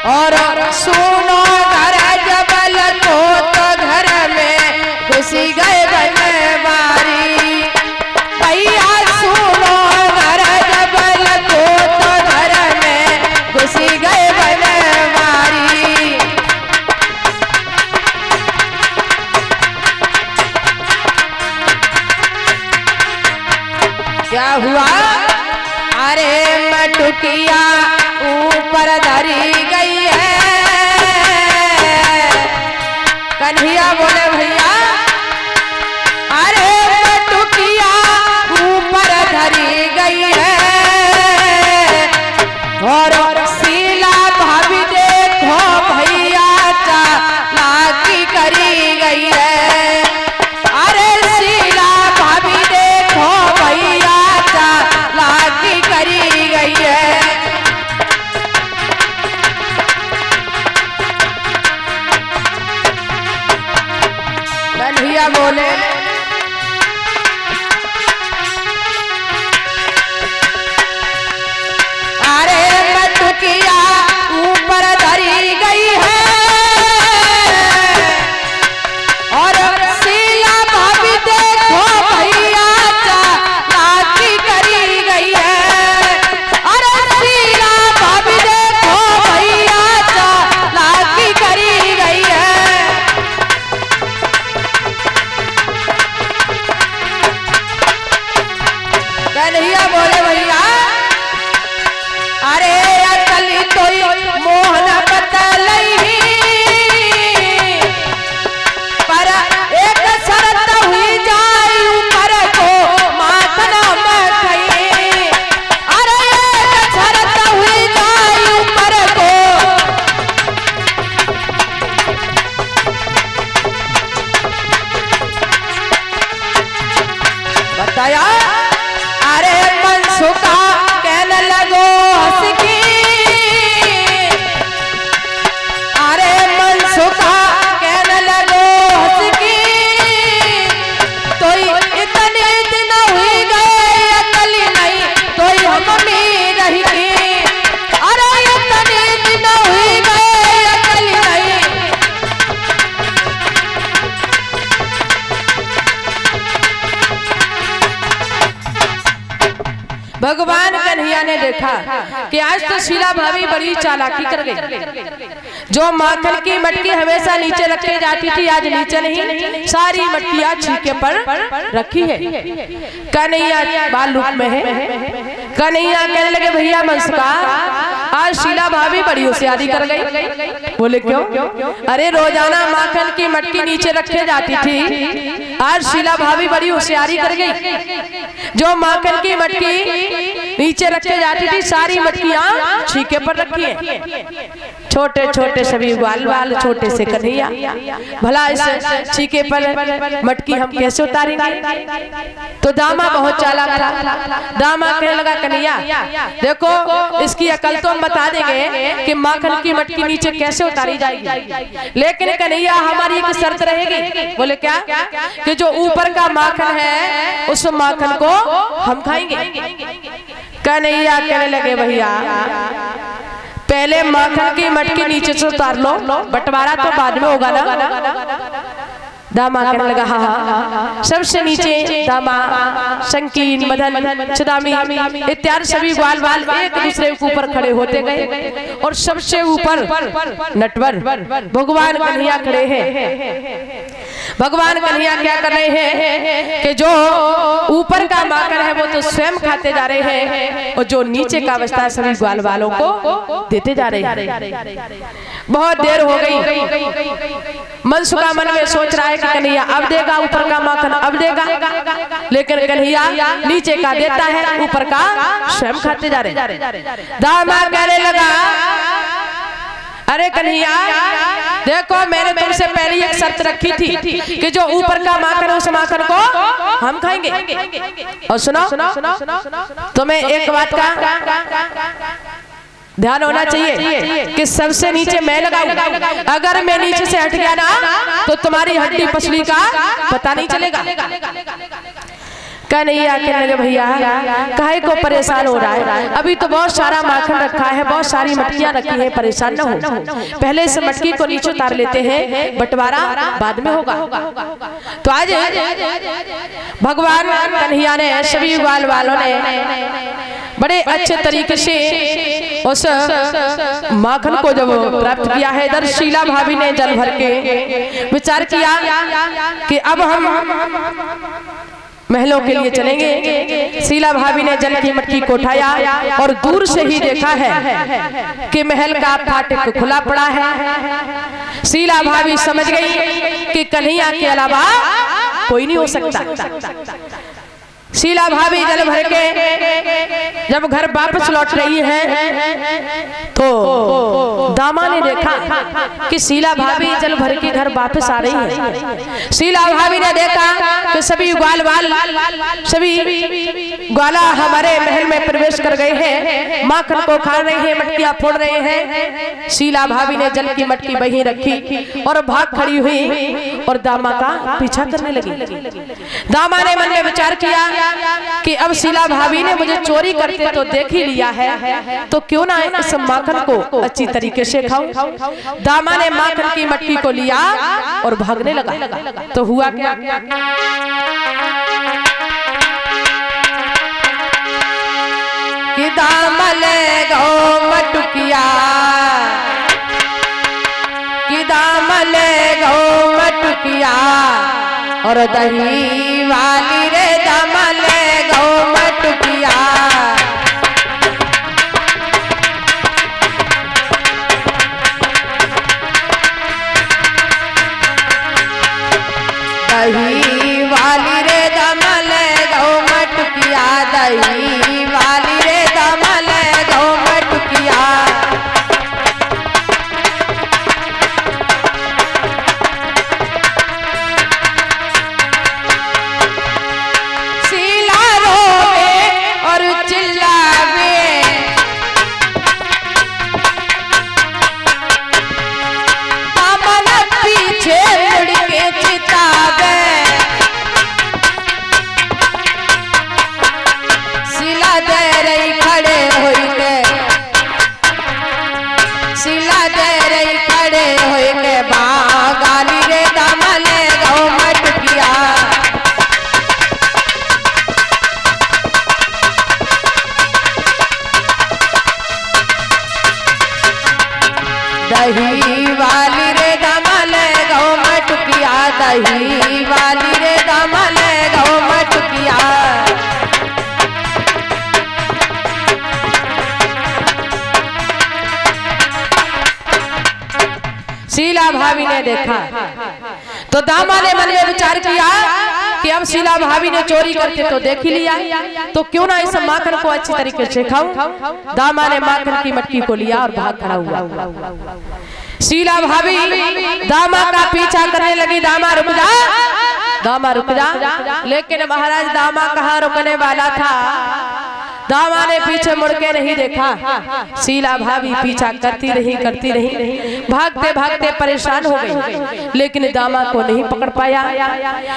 और सुनो घर जबल को तो घर में घुसी गए बनवारी। भैया सुनो घर जबल को तो घर में घुसी गए बनवारी। क्या हुआ? अरे मटुकिया ऊपर धरी गई है। कन्हैया बोले भैया अरे मटुकिया ऊपर धरी गई है। और शीला भाभी देखो भैया चालाकी करी गई है। अरे शीला भाभी देखो भैया चालाकी करी गई है। कन्हैया बोले अरे मटुकिया ऊपर धरी गई है। और शीला भाभी देखो भैया चालाकी करी गई है। अरे शीला भाभी देखो भैया चालाकी करी गई है। कन्हैया बोले भैया अरे अकली तो मोहन बतलई पर एक शरत हुई जाई ऊपर को माखन मखई। अरे एक शरत हुई जाई ऊपर को बताया। अरे मनसुखा कहने लगो हंस की। अरे मनसुखा कहने लगो हंस की। तो इतने दिन हुई गए अकली नहीं तो हम भी रही। अरे इतने दिन हुई गए अकली नहीं। भगवान कन्हैया ने देखा कि आज तो शीला भाभी बड़ी चालाकी कर गई। जो माखन की मटकी हमेशा नीचे रखी जाती थी आज नीचे नहीं, सारी मटकियां छीके पर रखी है। कन्हैया बाल रूप में है। कन्हैया कहने लगे भैया मनसुखा आज शीला भाभी बड़ी होशियारी कर गई। बोले क्यों? अरे रोजाना माखन की मटकी नीचे रखे जाती थी, आज शीला भाभी बड़ी होशियारी कर गई। जो माखन की मटकी नीचे रखे जाती थी सारी मटकियां छीके पर रखी है। छोटे छोटे सभी बाल छोटे से कन्हैया भला इस छीके पर मटकी हम कैसे उतारेंगे? तो दामा बहुत चालाक था। दामा कहने लगा कन्हैया देखो इसकी अकल तो हम बता देंगे कि माखन की मटकी नीचे कैसे उतारी जाएगी, लेकिन कन्हैया हमारी एक शर्त रहेगी। बोले क्या? कि जो ऊपर का माखन है उस माखन को हम खाएंगे। कन्हैया कहने लगे भैया पहले माखन की मटकी नीचे से उतार लो, बंटवारा तो बाद में होगा ना। दामा कहने लगा हाँ। सबसे नीचे दामा, शंकीन, मदन, चुदामी इत्यादि सभी बाल एक दूसरे के ऊपर खड़े होते गए और सबसे ऊपर नटवर भगवान कन्हैया खड़े हैं। भगवान कन्हैया क्या कर रहे हैं कि जो ऊपर का माखन है वो तो स्वयं खाते जा रहे हैं और जो नीचे का अवस्था है सभी ग्वाल वालों को देते जा रहे हैं। बहुत देर हो गई। मनसुखा मन में सोच रहा है कि कन्हैया अब देगा ऊपर का माखन, अब देगा, लेकिन कन्हैया नीचे का देता है, ऊपर का स्वयं खाते जा रहे। दामा कहने लगा अरे कन्हैया देखो मैंने तुमसे पहले एक शर्त रखी थी कि जो ऊपर का माखन है उस माखन को हम खाएंगे। और सुनो तुम्हें एक बात का ध्यान होना चाहिए कि सबसे नीचे मैं लगाऊं। अगर मैं नीचे से हट गया ना तो तुम्हारी हड्डी पसली का पता नहीं चलेगा। कन्हैया कहने लगे भैया काहे को परेशान हो रहा है, अभी तो बहुत सारा माखन रखा है, बहुत सारी मटकियां रखी है, परेशान न हो, पहले से मटकी को नीचे उतार लेते हैं, बंटवारा बाद में होगा। तो आज भगवान कन्हैया ने सभी ग्वाल वालों ने बड़े अच्छे तरीके से उस माखन को जब प्राप्त किया है, इधर शीला भाभी ने जल भर के विचार किया कि अब हम महलों के लिए चलेंगे। शीला भाभी ने जल की मटकी को उठाया और दूर से ही देखा है कि महल का फाटक खुला पड़ा है। शीला भाभी समझ गई कि कन्हैया के अलावा कोई नहीं हो सकता। शीला भाभी जल भर के जब घर वापस लौट रही है तो दामा ने देखा कि शीला भाभी जल भर के घर वापस आ रही है। शीला भाभी ने देखा कि सभी ग्वाला हमारे महल में प्रवेश कर गए हैं, माखन को खा रहे हैं, मटकियां फोड़ रहे हैं। शीला भाभी ने जल की मटकी वहीं रखी और भाग खड़ी हुई और दामा का पीछा करने लगी। दामा ने मन में विचार किया कि अब शीला भाभी ने मुझे चोरी करते तो देख ही लिया है, तो क्यों ना इस माखन को अच्छी तरीके से खाऊं। दामा ने माखन की मटकी को लिया और भागने लगा। तो हुआ क्या कि दामा ले गो मटकिया, कि दामा ले गो मटकिया और दही वाली रे दामा ले गो मटकिया। दही वाली रे दामा ले गो मटकिया, दही वाली रे दामा ले गो मटकिया। दही वाली रे दामा ले गो मटकिया, दही वाली रे दामा ले गो मटकिया। शीला भाभी ने देखा तो दामा ने मन में विचार किया कि अब शीला भाभी ने चोरी करके तो देख ही लिया, तो क्यों ना इस माखन को अच्छी तरीके से खाऊं। दामा ने माखन की मटकी को लिया और भाग खड़ा हुआ। शीला भाभी दामा का पीछा करने लगी, दामा रुक जा, दामा रुक जा। लेकिन महाराज दामा कहाँ रुकने वाला था, दामा ने पीछे मुड़ के नहीं देखा। शीला भाभी पीछा करती रही, भागते भागते परेशान हो गई, लेकिन दामा को नहीं पकड़ पाया।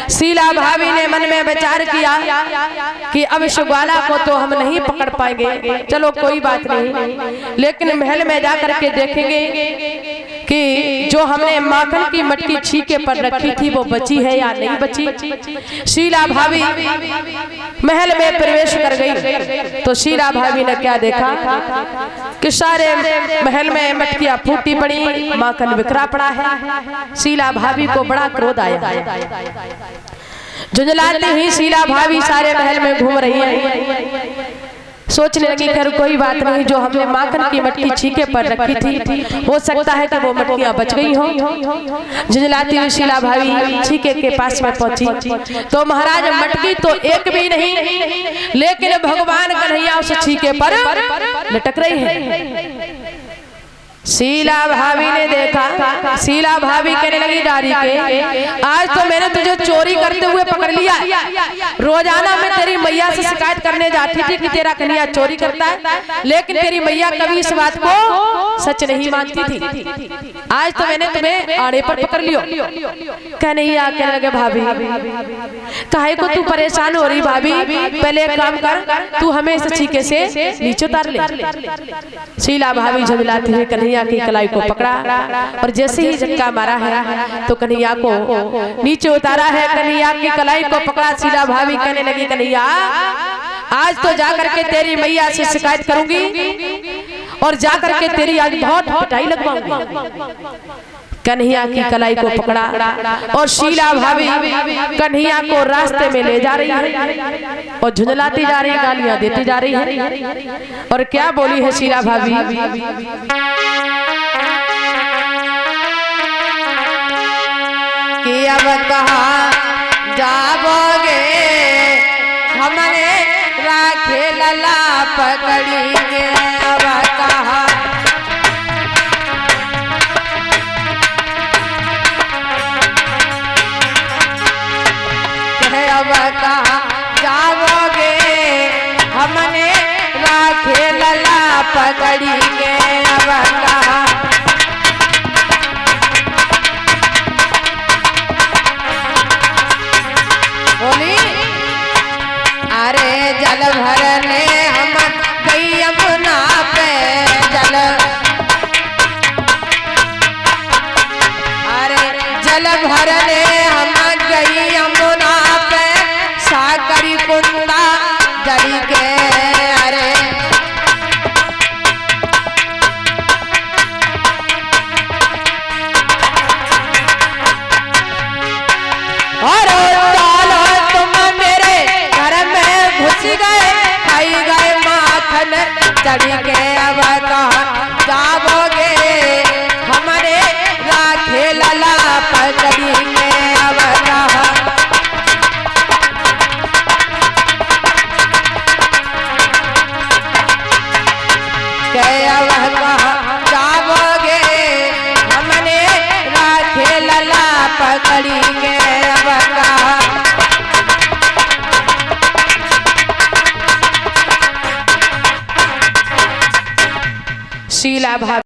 शीला भाभी ने मन में विचार किया कि अब इस ग्वाला को तो हम नहीं पकड़ पाएंगे, चलो कोई बात नहीं, लेकिन महल में जाकर के देखेंगे कि जो हमने माखन की मटकी छीके पर रखी थी वो बची है या नहीं बची। शीला भाभी महल में प्रवेश कर गई तो शीला भाभी ने क्या देखा कि सारे महल में मटकियां फूटी पड़ी, माखन बिखरा पड़ा है। शीला भाभी को बड़ा क्रोध आया, झुंझलाती ही शीला भाभी सारे महल में घूम रही है। सोचने लगी खैर कोई बात नहीं, जो हमने माखन की मटकी छीके पर रखी थी हो सकता है कि वो मटकियां बच गई हो। झुंझलाती हुई शीला भाभी छीके के पास में पहुंची तो महाराज मटकी तो एक भी नहीं, लेकिन भगवान कन्हैया उस छीके पर लटक रही है। शीला भाभी ने देखा, शीला भाभी कहने लगी डारी के आज तो मैंने तुझे चोरी करते हुए पकड़ लिया। रोजाना मैं तेरी मैया से शिकायत करने जाती थी कि तेरा कन्हैया चोरी करता है, लेकिन तेरी मैया कभी इस बात को सच नहीं मानती थी, आज तो मैंने तुम्हें आड़े पर पकड़ लियो। कन्हैया कहने लगे भाभी काहे को तू परेशान हो रही भाभी, पहले एक काम कर तू हमें इस छीके से नीचे उतार ले। शीला भाभी झुंझलाती हुई कन्हैया की कलाई को पकड़ा और जैसे ही झटका मारा है तो कन्हैया को नीचे उतारा है। कन्हैया की कलाई को पकड़ा शीला भाभी कहने लगी कन्हैया आज तो जाकर के तेरी मैया से शिकायत करूंगी और जाकर के तेरी आज बहुत पिटाई लगवाऊंगी। कन्हैया की कलाई को पकड़ा और शीला भाभी कन्हैया को रास्ते में ले जा रही है और झुंझलाती जा रही है, गालियां देती जा रही है। और क्या बोली है शीला भाभी, कि अब कहाँ जाओगे हमने राखे लला पकड़ी के, अब कहाँ अब कहाँ जाओगे हमने राखे लला पकड़ी के, अब कहाँ बोली अरे जल भरने हम गई यमुना पे जल, अरे जल भरने हम गई यमुना पे साकरी कुंदा जली के, अरे और चढ़ी के अब कहाँ जाओगे हमारे राखे लला पकड़ी के, अब कहाँ अब कहाँ जाओगे हमने राखे लला पकड़ी के, अब कहाँ शीला भाभी